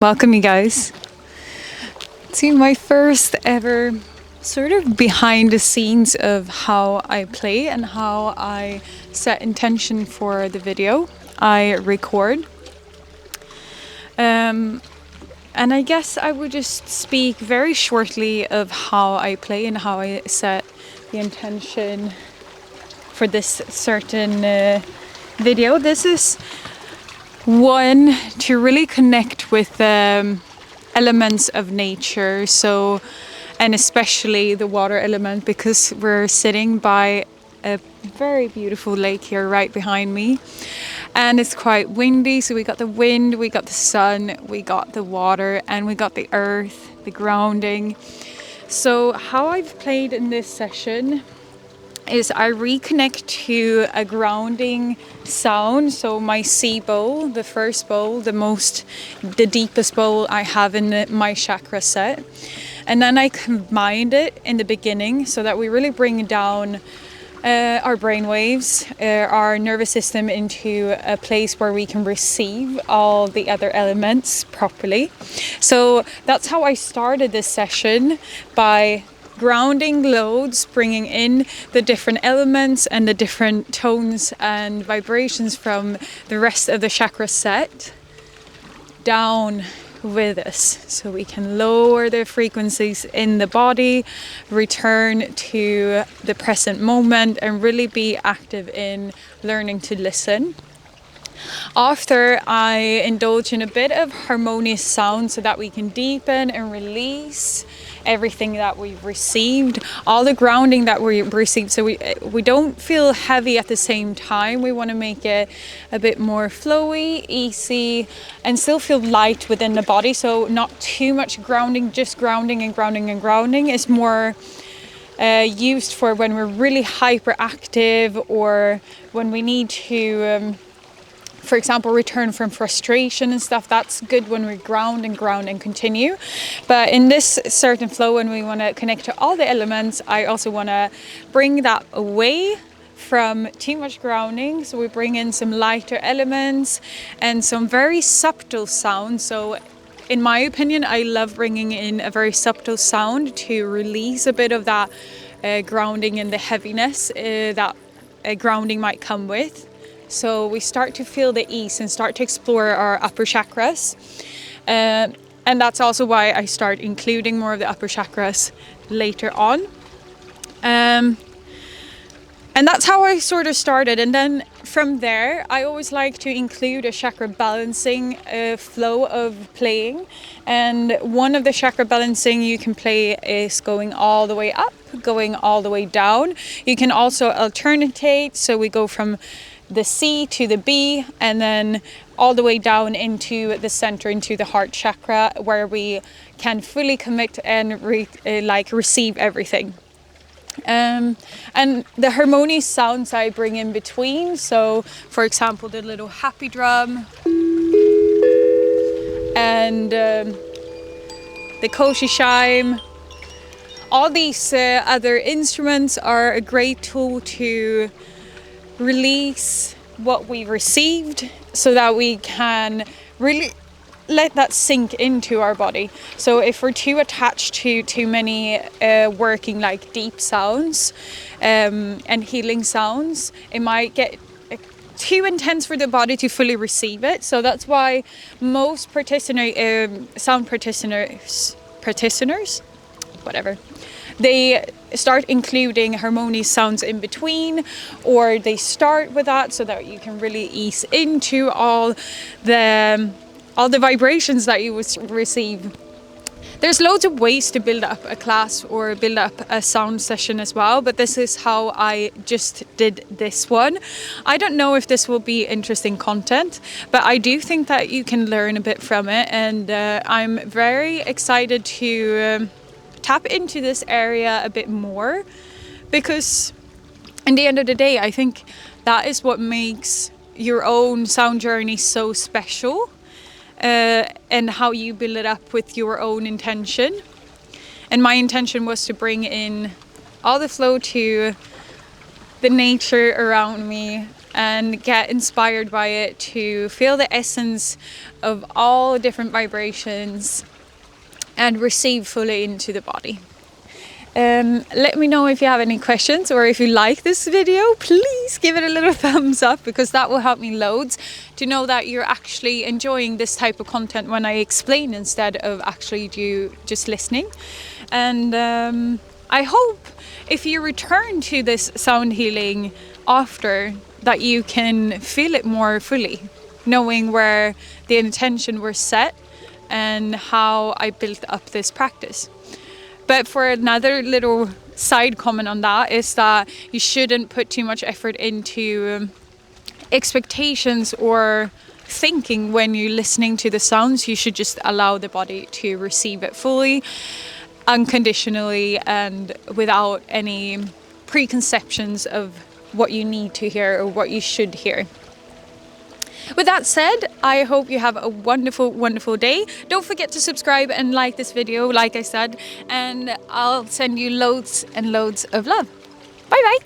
Welcome, you guys, to my first ever sort of behind the scenes of how I play and how I set intention for the video I record. And I guess I would just speak very shortly of how I play and how I set the intention for this certain video. This is one to really connect with elements of nature, and especially the water element, because we're sitting by a very beautiful lake here right behind me, and it's quite windy, so we got the wind, we got the sun, we got the water, and we got the earth, the grounding. So how I've played in this session is I reconnect to a grounding sound. So my C bowl, the first bowl, the deepest bowl I have in my chakra set. And then I combined it in the beginning so that we really bring down our brain waves, our nervous system into a place where we can receive all the other elements properly. So that's how I started this session, by grounding loads, bringing in the different elements and the different tones and vibrations from the rest of the chakra set down with us, so we can lower the frequencies in the body, return to the present moment, and really be active in learning to listen. After, I indulge in a bit of harmonious sound so that we can deepen and release everything that we've received, all the grounding that we received, so we don't feel heavy at the same time. We want to make it a bit more flowy, easy, and still feel light within the body. So not too much grounding, just grounding and grounding and grounding is more used for when we're really hyperactive, or when we need to for example, return from frustration and stuff. That's good when we ground and continue. But in this certain flow, when we want to connect to all the elements, I also want to bring that away from too much grounding. So we bring in some lighter elements and some very subtle sounds. So in my opinion, I love bringing in a very subtle sound to release a bit of that grounding and the heaviness that grounding might come with. So we start to feel the ease and start to explore our upper chakras. And that's also why I start including more of the upper chakras later on. And that's how I sort of started. And then from there, I always like to include a chakra balancing flow of playing. And one of the chakra balancing you can play is going all the way up, going all the way down. You can also alternate. So we go from the C to the B, and then all the way down into the center, into the heart chakra, where we can fully commit and receive everything. And the harmonious sounds I bring in between. So, for example, the little happy drum and the koshi chime. All these other instruments are a great tool to release what we received, so that we can really let that sink into our body. So if we're too attached to too many working like deep sounds and healing sounds, it might get too intense for the body to fully receive it. So that's why most sound practitioners, whatever, they start including harmonious sounds in between, or they start with that so that you can really ease into all the vibrations that you receive. There's loads of ways to build up a class or build up a sound session as well, but this is how I just did this one. I don't know if this will be interesting content, but I do think that you can learn a bit from it, and I'm very excited to tap into this area a bit more, because in the end of the day, I think that is what makes your own sound journey so special, and how you build it up with your own intention. And my intention was to bring in all the flow to the nature around me, and get inspired by it to feel the essence of all different vibrations and receive fully into the body. Let me know if you have any questions, or if you like this video, please give it a little thumbs up, because that will help me loads to know that you're actually enjoying this type of content when I explain instead of actually you just listening. And I hope if you return to this sound healing after, that you can feel it more fully, knowing where the intention was set and how I built up this practice. But for another little side comment on that is that you shouldn't put too much effort into expectations or thinking when you're listening to the sounds. You should just allow the body to receive it fully, unconditionally, and without any preconceptions of what you need to hear or what you should hear. With that said, I hope you have a wonderful, wonderful day. Don't forget to subscribe and like this video, like I said, and I'll send you loads and loads of love. Bye bye.